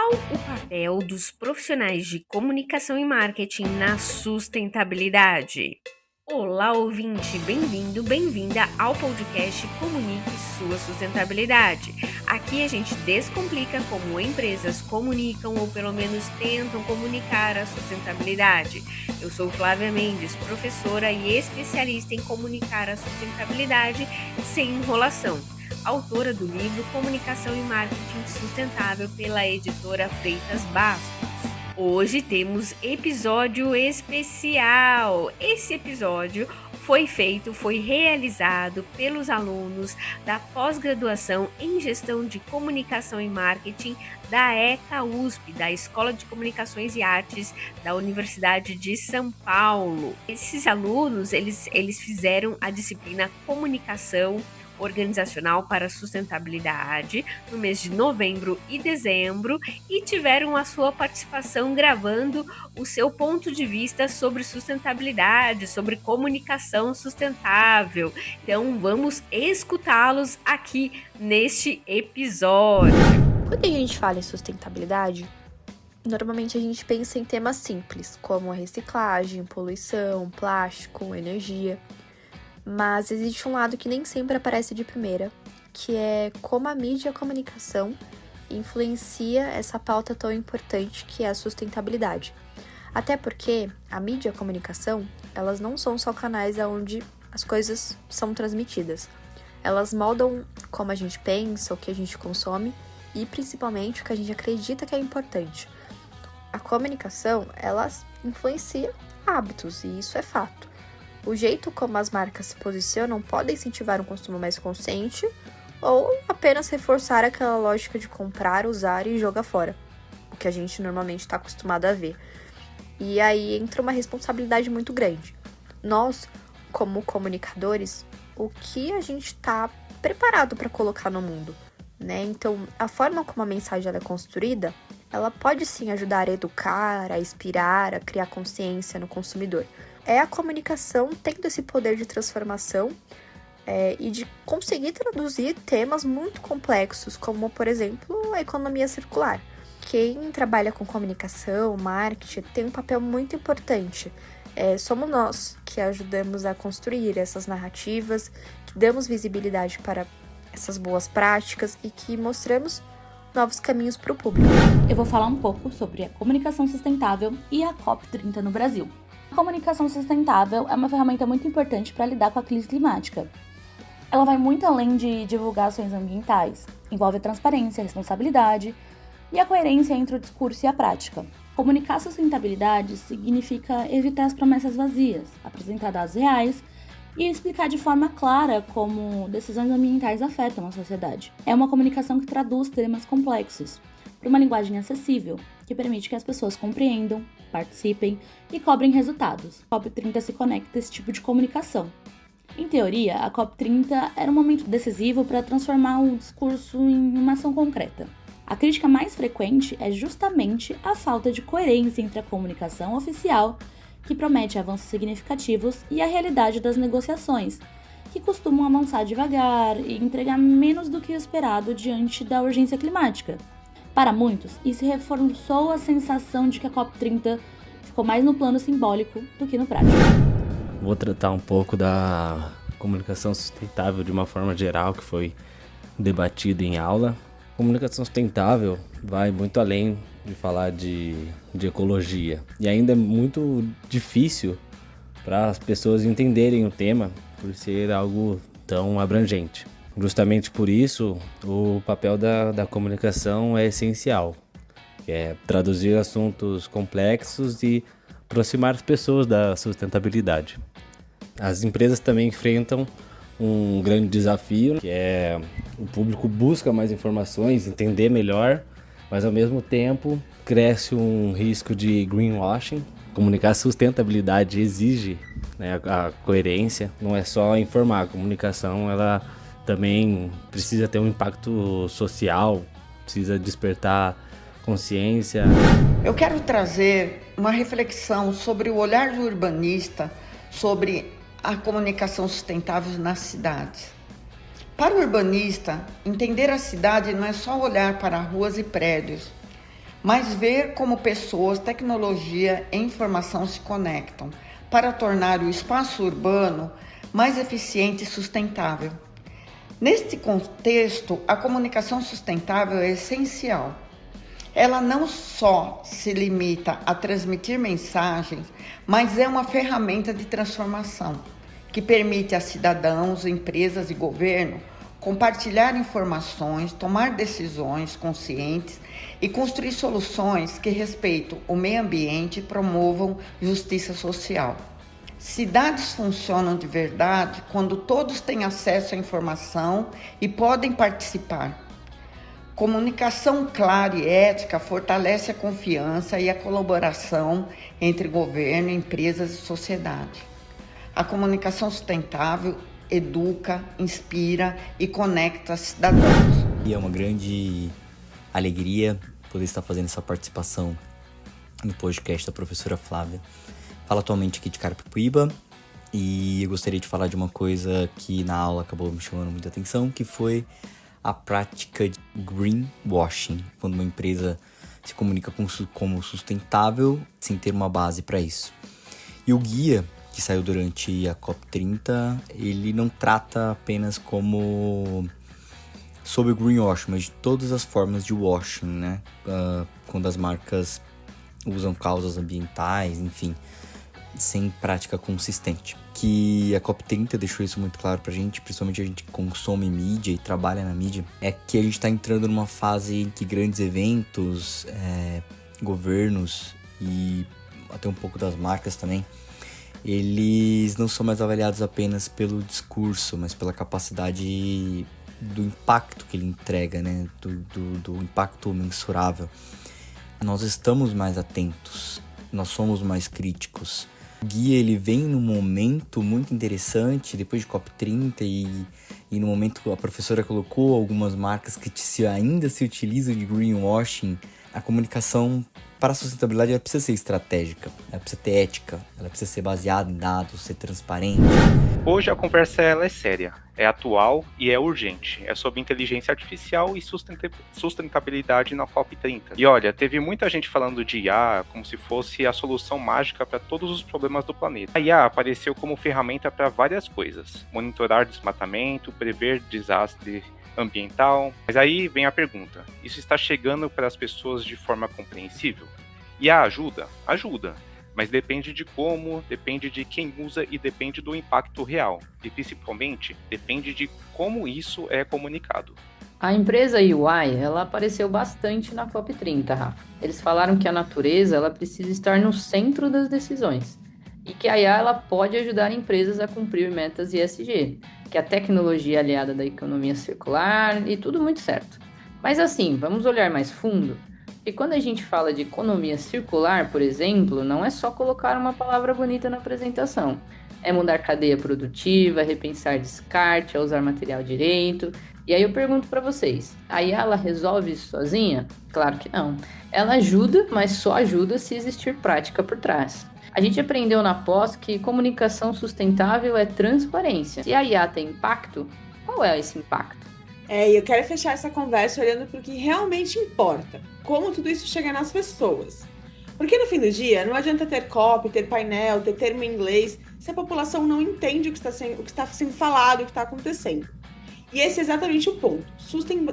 Qual o papel dos profissionais de comunicação e marketing na sustentabilidade? Olá, ouvinte, bem-vindo, bem-vinda ao podcast Comunique Sua Sustentabilidade. Aqui a gente descomplica como empresas comunicam ou pelo menos tentam comunicar a sustentabilidade. Eu sou Flávia Mendes, professora e especialista em comunicar a sustentabilidade sem enrolação. Autora do livro Comunicação e Marketing Sustentável pela editora Freitas Bastos. Hoje temos episódio especial. Esse episódio foi realizado pelos alunos da pós-graduação em Gestão de Comunicação e Marketing da ECA USP, da Escola de Comunicações e Artes da Universidade de São Paulo. Esses alunos, eles fizeram a disciplina Comunicação Organizacional para a Sustentabilidade no mês de novembro e dezembro e tiveram a sua participação gravando o seu ponto de vista sobre sustentabilidade, sobre comunicação sustentável. Então vamos escutá-los aqui neste episódio. Quando a gente fala em sustentabilidade, normalmente a gente pensa em temas simples, como a reciclagem, poluição, plástico, energia. Mas existe um lado que nem sempre aparece de primeira, que é como a mídia e a comunicação influencia essa pauta tão importante que é a sustentabilidade. Até porque a mídia e a comunicação, elas não são só canais onde as coisas são transmitidas. Elas moldam como a gente pensa, o que a gente consome e principalmente o que a gente acredita que é importante. A comunicação, ela influencia hábitos e isso é fato. O jeito como as marcas se posicionam pode incentivar um consumo mais consciente ou apenas reforçar aquela lógica de comprar, usar e jogar fora, o que a gente normalmente está acostumado a ver. E aí entra uma responsabilidade muito grande. Nós, como comunicadores, o que a gente está preparado para colocar no mundo, né? Então, a forma como a mensagem ela é construída, ela pode sim ajudar a educar, a inspirar, a criar consciência no consumidor. É a comunicação tendo esse poder de transformação e de conseguir traduzir temas muito complexos, como, por exemplo, a economia circular. Quem trabalha com comunicação, marketing, tem um papel muito importante. Somos nós que ajudamos a construir essas narrativas, que damos visibilidade para essas boas práticas e que mostramos novos caminhos para o público. Eu vou falar um pouco sobre a comunicação sustentável e a COP30 no Brasil. A comunicação sustentável é uma ferramenta muito importante para lidar com a crise climática. Ela vai muito além de divulgar ações ambientais, envolve a transparência, a responsabilidade e a coerência entre o discurso e a prática. Comunicar sustentabilidade significa evitar as promessas vazias, apresentar dados reais e explicar de forma clara como decisões ambientais afetam a sociedade. É uma comunicação que traduz temas complexos para uma linguagem acessível, que permite que as pessoas compreendam, participem e cobrem resultados. A COP30 se conecta a esse tipo de comunicação. Em teoria, a COP30 era um momento decisivo para transformar o discurso em uma ação concreta. A crítica mais frequente é justamente a falta de coerência entre a comunicação oficial, que promete avanços significativos, e a realidade das negociações, que costumam avançar devagar e entregar menos do que o esperado diante da urgência climática. Para muitos, isso reforçou a sensação de que a COP30 ficou mais no plano simbólico do que no prático. Vou tratar um pouco da comunicação sustentável de uma forma geral, que foi debatida em aula. Comunicação sustentável vai muito além de falar de ecologia. E ainda é muito difícil para as pessoas entenderem o tema, por ser algo tão abrangente. Justamente por isso, o papel da comunicação é essencial, que é traduzir assuntos complexos e aproximar as pessoas da sustentabilidade. As empresas também enfrentam um grande desafio, que é o público busca mais informações, entender melhor, mas ao mesmo tempo cresce um risco de greenwashing. Comunicar sustentabilidade exige, né, a coerência, não é só informar. A comunicação ela também precisa ter um impacto social, precisa despertar consciência. Eu quero trazer uma reflexão sobre o olhar do urbanista sobre a comunicação sustentável nas cidades. Para o urbanista, entender a cidade não é só olhar para ruas e prédios, mas ver como pessoas, tecnologia e informação se conectam para tornar o espaço urbano mais eficiente e sustentável. Neste contexto, a comunicação sustentável é essencial. Ela não só se limita a transmitir mensagens, mas é uma ferramenta de transformação que permite a cidadãos, empresas e governo compartilhar informações, tomar decisões conscientes e construir soluções que respeitem o meio ambiente e promovam justiça social. Cidades funcionam de verdade quando todos têm acesso à informação e podem participar. Comunicação clara e ética fortalece a confiança e a colaboração entre governo, empresas e sociedade. A comunicação sustentável educa, inspira e conecta cidadãos. E é uma grande alegria poder estar fazendo essa participação no podcast da professora Flávia. Falo atualmente aqui de Carapicuíba e eu gostaria de falar de uma coisa que na aula acabou me chamando muita atenção, que foi a prática de greenwashing, quando uma empresa se comunica como sustentável sem ter uma base para isso. E o guia que saiu durante a COP30, ele não trata apenas sobre o greenwashing, mas de todas as formas de washing, né? Quando as marcas usam causas ambientais, enfim, sem prática consistente. Que a COP30 deixou isso muito claro pra gente, principalmente a gente que consome mídia e trabalha na mídia, é que a gente tá entrando numa fase em que grandes eventos, governos e até um pouco das marcas também, eles não são mais avaliados apenas pelo discurso, mas pela capacidade do impacto que ele entrega, né? Do impacto mensurável. Nós estamos mais atentos, nós somos mais críticos. O guia ele vem num momento muito interessante, depois de COP30 e no momento que a professora colocou algumas marcas que ainda se utilizam de greenwashing. A comunicação para a sustentabilidade ela precisa ser estratégica, ela precisa ter ética, ela precisa ser baseada em dados, ser transparente. Hoje a conversa ela é séria, é atual e é urgente. É sobre inteligência artificial e sustentabilidade na COP30. E olha, teve muita gente falando de IA como se fosse a solução mágica para todos os problemas do planeta. A IA apareceu como ferramenta para várias coisas: monitorar desmatamento, prever desastre ambiental. Mas aí vem a pergunta: isso está chegando para as pessoas de forma compreensível? E a ajuda? Ajuda, mas depende de como, depende de quem usa e depende do impacto real. E principalmente, depende de como isso é comunicado. A empresa UI, ela apareceu bastante na COP30, Rafa. Eles falaram que a natureza ela precisa estar no centro das decisões e que a IA ela pode ajudar empresas a cumprir metas ESG, que a tecnologia é aliada da economia circular e tudo muito certo. Mas assim, vamos olhar mais fundo, e quando a gente fala de economia circular, por exemplo, não é só colocar uma palavra bonita na apresentação. É mudar cadeia produtiva, repensar descarte, usar material direito. E aí eu pergunto para vocês, a IA ela resolve isso sozinha? Claro que não. Ela ajuda, mas só ajuda se existir prática por trás. A gente aprendeu na pós que comunicação sustentável é transparência. Se a IA tem impacto, qual é esse impacto? E eu quero fechar essa conversa olhando para o que realmente importa. Como tudo isso chega nas pessoas. Porque no fim do dia, não adianta ter copy, ter painel, ter termo em inglês, se a população não entende o que está sendo falado, o que está acontecendo. E esse é exatamente o ponto.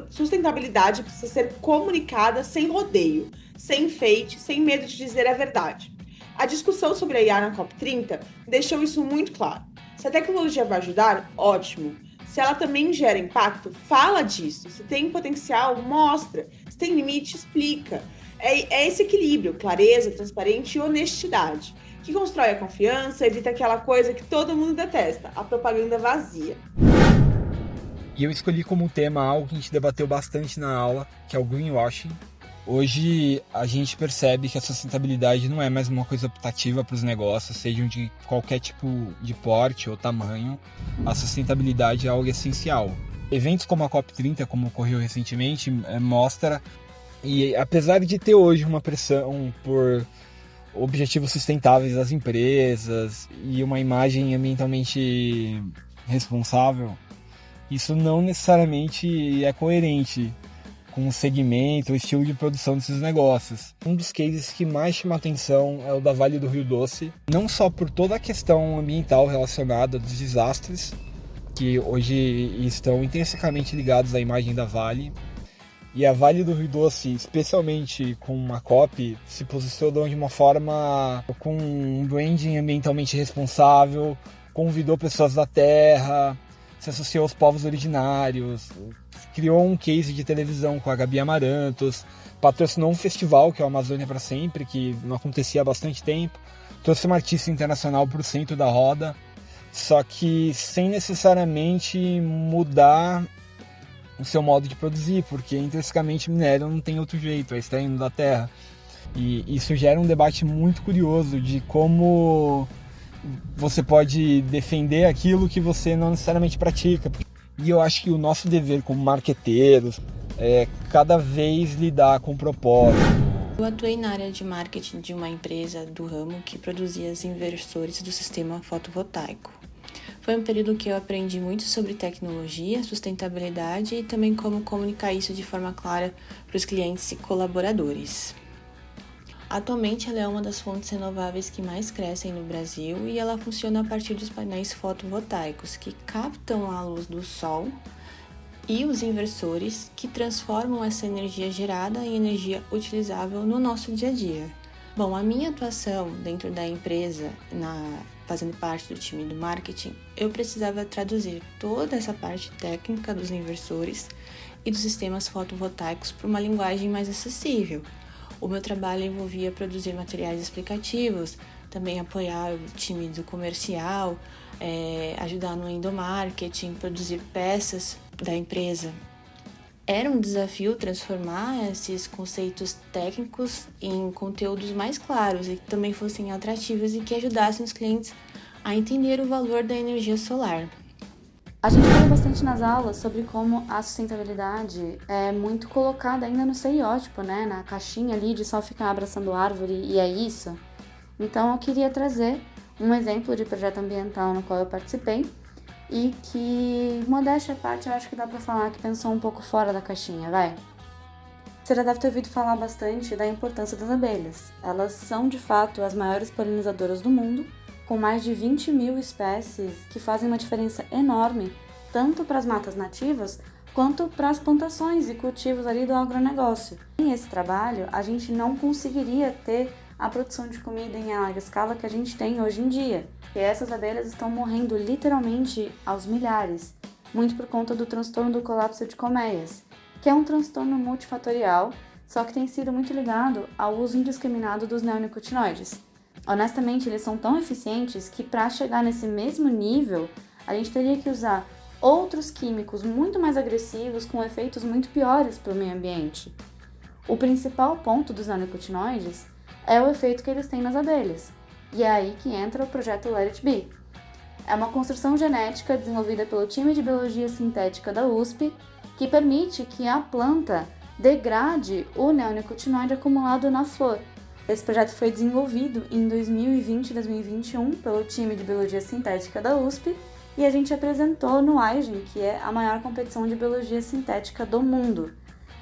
Sustentabilidade precisa ser comunicada sem rodeio, sem enfeite, sem medo de dizer a verdade. A discussão sobre a IA na COP30 deixou isso muito claro. Se a tecnologia vai ajudar, ótimo. Se ela também gera impacto, fala disso. Se tem potencial, mostra. Se tem limite, explica. É esse equilíbrio, clareza, transparência e honestidade, que constrói a confiança, evita aquela coisa que todo mundo detesta, a propaganda vazia. E eu escolhi como tema algo que a gente debateu bastante na aula, que é o greenwashing. Hoje a gente percebe que a sustentabilidade não é mais uma coisa optativa para os negócios, sejam de qualquer tipo de porte ou tamanho. A sustentabilidade é algo essencial. Eventos como a COP30, como ocorreu recentemente, mostra, e apesar de ter hoje uma pressão por objetivos sustentáveis das empresas e uma imagem ambientalmente responsável, isso não necessariamente é coerente com o segmento, o estilo de produção desses negócios. Um dos cases que mais chama atenção é o da Vale do Rio Doce, não só por toda a questão ambiental relacionada dos desastres, que hoje estão intrinsecamente ligados à imagem da Vale. E a Vale do Rio Doce, especialmente com a COP, se posicionou de uma forma com um branding ambientalmente responsável, convidou pessoas da terra, se associou aos povos originários, criou um case de televisão com a Gabi Amarantos, patrocinou um festival, que é o Amazônia para Sempre, que não acontecia há bastante tempo, trouxe uma artista internacional para o centro da roda, só que sem necessariamente mudar o seu modo de produzir, porque intrinsecamente minério não tem outro jeito, é extraindo da terra. E isso gera um debate muito curioso de como você pode defender aquilo que você não necessariamente pratica. E eu acho que o nosso dever como marqueteiros é cada vez lidar com propósito. Eu atuei na área de marketing de uma empresa do ramo que produzia os inversores do sistema fotovoltaico. Foi um período que eu aprendi muito sobre tecnologia, sustentabilidade e também como comunicar isso de forma clara para os clientes e colaboradores. Atualmente, ela é uma das fontes renováveis que mais crescem no Brasil e ela funciona a partir dos painéis fotovoltaicos, que captam a luz do sol, e os inversores, que transformam essa energia gerada em energia utilizável no nosso dia a dia. Bom, a minha atuação dentro da empresa, fazendo parte do time do marketing, eu precisava traduzir toda essa parte técnica dos inversores e dos sistemas fotovoltaicos para uma linguagem mais acessível. O meu trabalho envolvia produzir materiais explicativos, também apoiar o time do comercial, ajudar no endomarketing, produzir peças da empresa. Era um desafio transformar esses conceitos técnicos em conteúdos mais claros e que também fossem atrativos e que ajudassem os clientes a entender o valor da energia solar. A gente fala bastante nas aulas sobre como a sustentabilidade é muito colocada ainda no estereótipo, né? Na caixinha ali de só ficar abraçando árvore e é isso. Então eu queria trazer um exemplo de projeto ambiental no qual eu participei e que, modéstia à parte, eu acho que dá pra falar que pensou um pouco fora da caixinha, vai? Você já deve ter ouvido falar bastante da importância das abelhas. Elas são, de fato, as maiores polinizadoras do mundo, com mais de 20 mil espécies que fazem uma diferença enorme, tanto para as matas nativas, quanto para as plantações e cultivos ali do agronegócio. Sem esse trabalho, a gente não conseguiria ter a produção de comida em larga escala que a gente tem hoje em dia. E essas abelhas estão morrendo literalmente aos milhares, muito por conta do transtorno do colapso de colmeias, que é um transtorno multifatorial, só que tem sido muito ligado ao uso indiscriminado dos neonicotinoides. Honestamente, eles são tão eficientes que para chegar nesse mesmo nível, a gente teria que usar outros químicos muito mais agressivos com efeitos muito piores para o meio ambiente. O principal ponto dos neonicotinoides é o efeito que eles têm nas abelhas, e é aí que entra o projeto Let It Be. É uma construção genética desenvolvida pelo time de biologia sintética da USP que permite que a planta degrade o neonicotinoide acumulado na flor. Esse projeto foi desenvolvido em 2020 e 2021 pelo time de biologia sintética da USP e a gente apresentou no AIGEN, que é a maior competição de biologia sintética do mundo.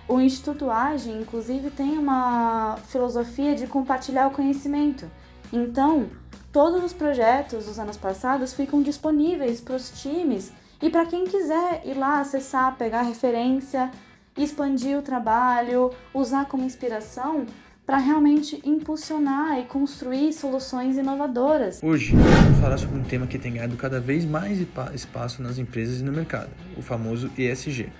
O Instituto AIGEN, inclusive, tem uma filosofia de compartilhar o conhecimento. Então, todos os projetos dos anos passados ficam disponíveis para os times e para quem quiser ir lá acessar, pegar referência, expandir o trabalho, usar como inspiração para realmente impulsionar e construir soluções inovadoras. Hoje, vamos falar sobre um tema que tem ganhado cada vez mais espaço nas empresas e no mercado, o famoso ESG.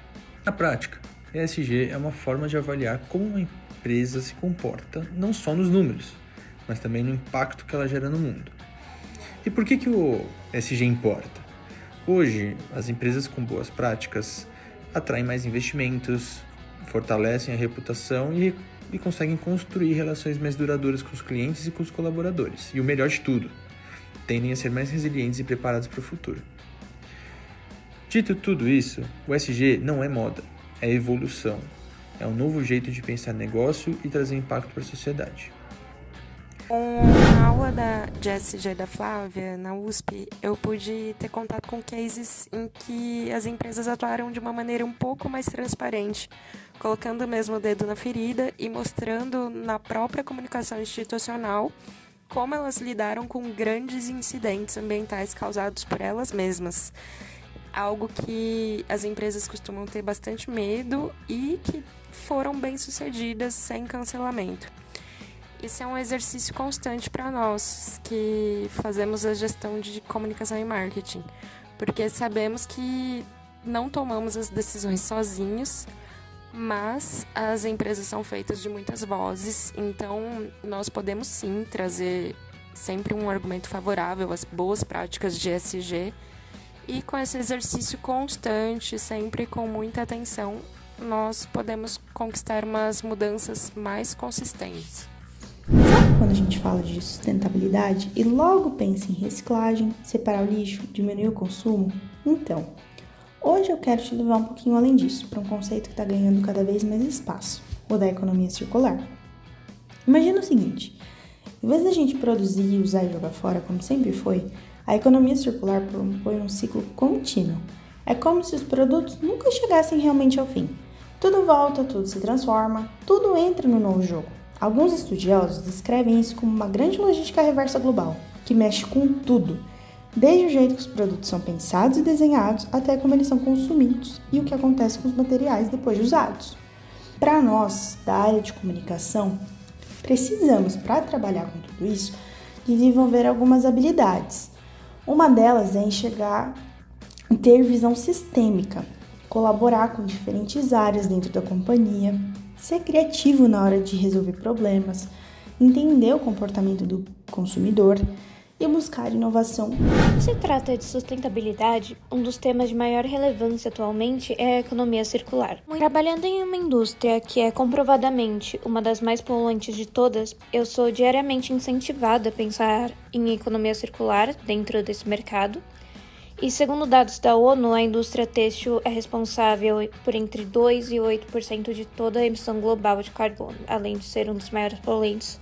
Na prática, ESG é uma forma de avaliar como uma empresa se comporta, não só nos números, mas também no impacto que ela gera no mundo. E por que o ESG importa? Hoje, as empresas com boas práticas atraem mais investimentos, fortalecem a reputação e conseguem construir relações mais duradouras com os clientes e com os colaboradores. E o melhor de tudo, tendem a ser mais resilientes e preparados para o futuro. Dito tudo isso, o ESG não é moda, é evolução. É um novo jeito de pensar negócio e trazer impacto para a sociedade. Com a aula de ESG da Flávia, na USP, eu pude ter contato com cases em que as empresas atuaram de uma maneira um pouco mais transparente, colocando mesmo o dedo na ferida e mostrando na própria comunicação institucional como elas lidaram com grandes incidentes ambientais causados por elas mesmas. Algo que as empresas costumam ter bastante medo e que foram bem-sucedidas sem cancelamento. Esse é um exercício constante para nós que fazemos a gestão de comunicação e marketing, porque sabemos que não tomamos as decisões sozinhos, mas as empresas são feitas de muitas vozes, então nós podemos sim trazer sempre um argumento favorável às boas práticas de ESG, e com esse exercício constante, sempre com muita atenção, nós podemos conquistar umas mudanças mais consistentes. Sabe quando a gente fala de sustentabilidade e logo pensa em reciclagem, separar o lixo, diminuir o consumo? Então, hoje eu quero te levar um pouquinho além disso, para um conceito que está ganhando cada vez mais espaço, o da economia circular. Imagina o seguinte, em vez da gente produzir, usar e jogar fora como sempre foi, a economia circular propõe um ciclo contínuo. É como se os produtos nunca chegassem realmente ao fim. Tudo volta, tudo se transforma, tudo entra no novo jogo. Alguns estudiosos descrevem isso como uma grande logística reversa global, que mexe com tudo, desde o jeito que os produtos são pensados e desenhados até como eles são consumidos e o que acontece com os materiais depois de usados. Para nós, da área de comunicação, precisamos, para trabalhar com tudo isso, desenvolver algumas habilidades. Uma delas é enxergar e ter visão sistêmica, colaborar com diferentes áreas dentro da companhia, ser criativo na hora de resolver problemas, entender o comportamento do consumidor e buscar inovação. Quando se trata de sustentabilidade, um dos temas de maior relevância atualmente é a economia circular. Trabalhando em uma indústria que é comprovadamente uma das mais poluentes de todas, eu sou diariamente incentivada a pensar em economia circular dentro desse mercado. E segundo dados da ONU, a indústria têxtil é responsável por entre 2% e 8% de toda a emissão global de carbono, além de ser um dos maiores poluentes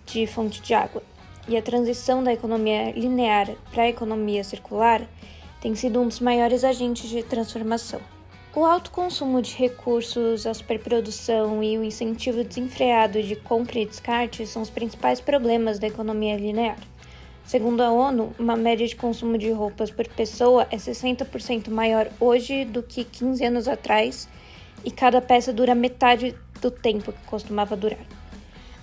de fonte de água. E a transição da economia linear para a economia circular tem sido um dos maiores agentes de transformação. O alto consumo de recursos, a superprodução e o incentivo desenfreado de compra e descarte são os principais problemas da economia linear. Segundo a ONU, uma média de consumo de roupas por pessoa é 60% maior hoje do que 15 anos atrás e cada peça dura metade do tempo que costumava durar.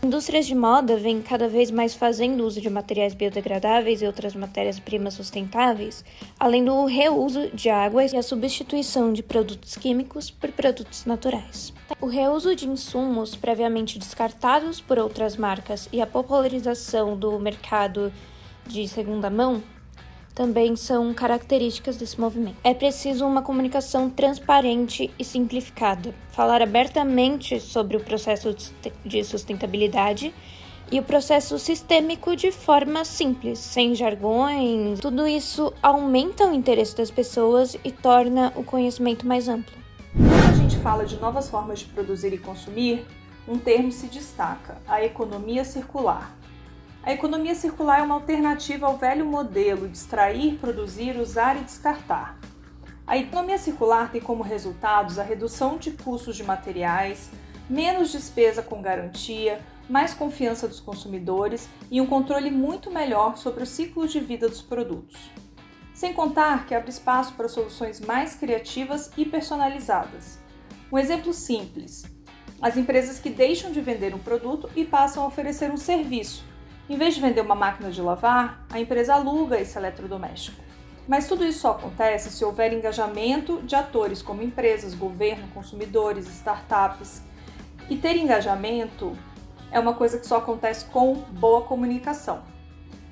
Indústrias de moda vêm cada vez mais fazendo uso de materiais biodegradáveis e outras matérias-primas sustentáveis, além do reuso de água e a substituição de produtos químicos por produtos naturais. O reuso de insumos previamente descartados por outras marcas e a popularização do mercado de segunda mão também são características desse movimento. É preciso uma comunicação transparente e simplificada, falar abertamente sobre o processo de sustentabilidade e o processo sistêmico de forma simples, sem jargões. Tudo isso aumenta o interesse das pessoas e torna o conhecimento mais amplo. Quando a gente fala de novas formas de produzir e consumir, um termo se destaca: a economia circular. A economia circular é uma alternativa ao velho modelo de extrair, produzir, usar e descartar. A economia circular tem como resultados a redução de custos de materiais, menos despesa com garantia, mais confiança dos consumidores e um controle muito melhor sobre o ciclo de vida dos produtos. Sem contar que abre espaço para soluções mais criativas e personalizadas. Um exemplo simples: as empresas que deixam de vender um produto e passam a oferecer um serviço. Em vez de vender uma máquina de lavar, a empresa aluga esse eletrodoméstico. Mas tudo isso só acontece se houver engajamento de atores como empresas, governo, consumidores, startups. E ter engajamento é uma coisa que só acontece com boa comunicação.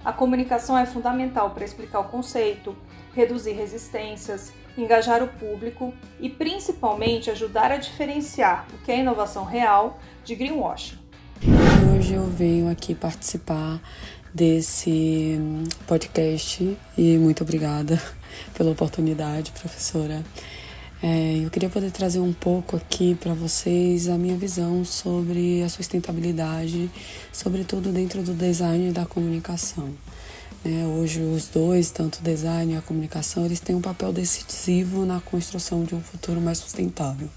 A comunicação é fundamental para explicar o conceito, reduzir resistências, engajar o público e, principalmente, ajudar a diferenciar o que é inovação real de greenwashing. Hoje eu venho aqui participar desse podcast e muito obrigada pela oportunidade, professora. Eu queria poder trazer um pouco aqui para vocês a minha visão sobre a sustentabilidade, sobretudo dentro do design e da comunicação. Hoje os dois, tanto o design e a comunicação, eles têm um papel decisivo na construção de um futuro mais sustentável.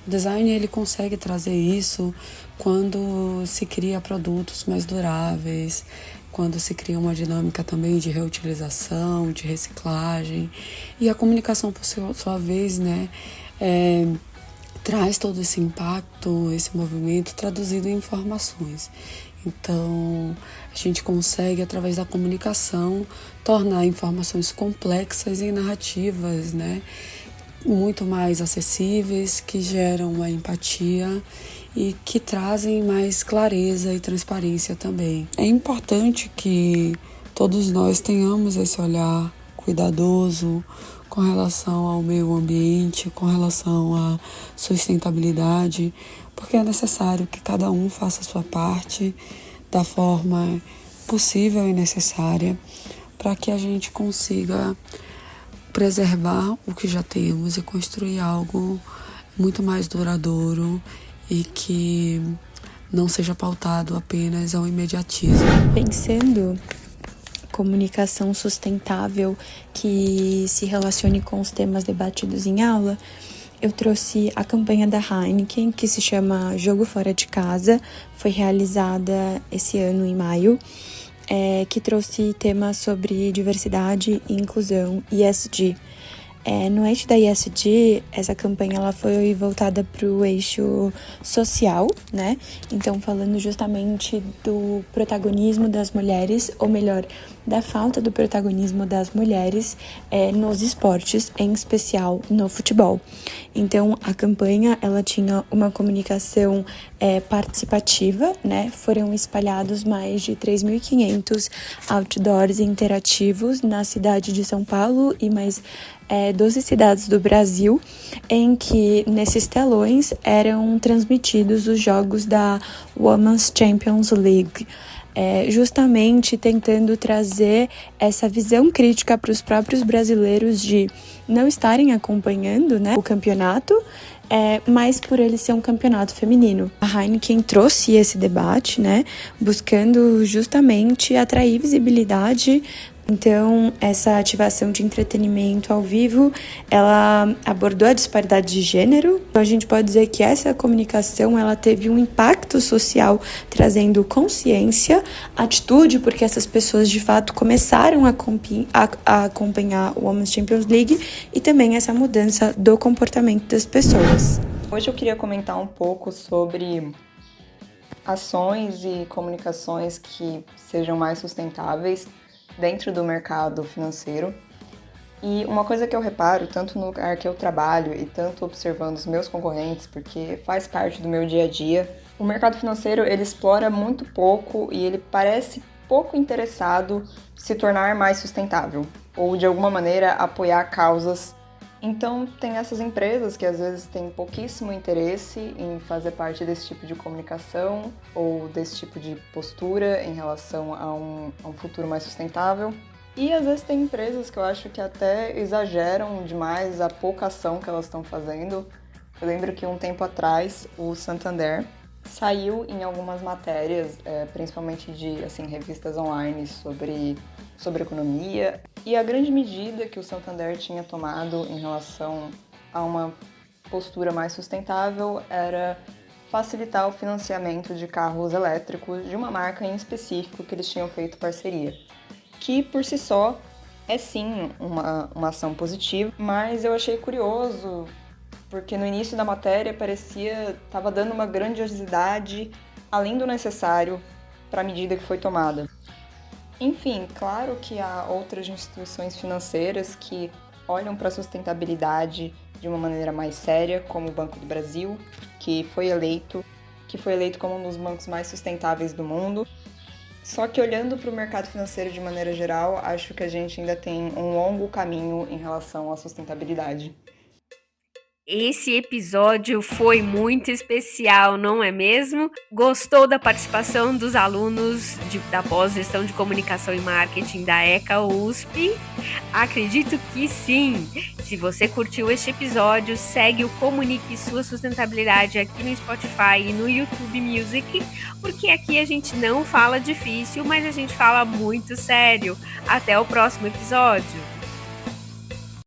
O design ele consegue trazer isso quando se cria produtos mais duráveis, quando se cria uma dinâmica também de reutilização, de reciclagem. E a comunicação, por sua vez, traz todo esse impacto, esse movimento traduzido em informações. Então, a gente consegue, através da comunicação, tornar informações complexas em narrativas, muito mais acessíveis, que geram uma empatia e que trazem mais clareza e transparência também. É importante que todos nós tenhamos esse olhar cuidadoso com relação ao meio ambiente, com relação à sustentabilidade, porque é necessário que cada um faça a sua parte da forma possível e necessária para que a gente consiga preservar o que já temos e construir algo muito mais duradouro e que não seja pautado apenas ao imediatismo. Pensando comunicação sustentável que se relacione com os temas debatidos em aula, eu trouxe a campanha da Heineken, que se chama Jogo Fora de Casa, foi realizada esse ano em maio, que trouxe temas sobre diversidade e inclusão, ESG. No eixo da ESG, essa campanha ela foi voltada para o eixo social, Então, falando justamente do protagonismo das mulheres, ou melhor, da falta do protagonismo das mulheres nos esportes, em especial no futebol. Então, a campanha ela tinha uma comunicação participativa, Foram espalhados mais de 3.500 outdoors interativos na cidade de São Paulo e mais 12 cidades do Brasil, em que nesses telões eram transmitidos os jogos da Women's Champions League, justamente tentando trazer essa visão crítica para os próprios brasileiros de não estarem acompanhando o campeonato, mas por ele ser um campeonato feminino. A Heineken trouxe esse debate, buscando justamente atrair visibilidade. Então, essa ativação de entretenimento ao vivo, ela abordou a disparidade de gênero. Então, a gente pode dizer que essa comunicação, ela teve um impacto social, trazendo consciência, atitude, porque essas pessoas, de fato, começaram a acompanhar o Women's Champions League e também essa mudança do comportamento das pessoas. Hoje eu queria comentar um pouco sobre ações e comunicações que sejam mais sustentáveis dentro do mercado financeiro. E uma coisa que eu reparo, tanto no lugar que eu trabalho e tanto observando os meus concorrentes, porque faz parte do meu dia a dia, o mercado financeiro ele explora muito pouco e ele parece pouco interessado em se tornar mais sustentável ou de alguma maneira apoiar causas. Então tem essas empresas que às vezes têm pouquíssimo interesse em fazer parte desse tipo de comunicação ou desse tipo de postura em relação a um futuro mais sustentável. E às vezes tem empresas que eu acho que até exageram demais a pouca ação que elas estão fazendo. Eu lembro que um tempo atrás o Santander saiu em algumas matérias, principalmente de revistas online sobre economia, e a grande medida que o Santander tinha tomado em relação a uma postura mais sustentável era facilitar o financiamento de carros elétricos de uma marca em específico que eles tinham feito parceria, que por si só é sim uma ação positiva, mas eu achei curioso porque no início da matéria estava dando uma grandiosidade além do necessário para a medida que foi tomada. Enfim, claro que há outras instituições financeiras que olham para a sustentabilidade de uma maneira mais séria, como o Banco do Brasil, que foi eleito como um dos bancos mais sustentáveis do mundo. Só que olhando para o mercado financeiro de maneira geral, acho que a gente ainda tem um longo caminho em relação à sustentabilidade. Esse episódio foi muito especial, não é mesmo? Gostou da participação dos alunos da pós-gestão de comunicação e marketing da ECA USP? Acredito que sim! Se você curtiu este episódio, segue o Comunique Sua Sustentabilidade aqui no Spotify e no YouTube Music, porque aqui a gente não fala difícil, mas a gente fala muito sério. Até o próximo episódio!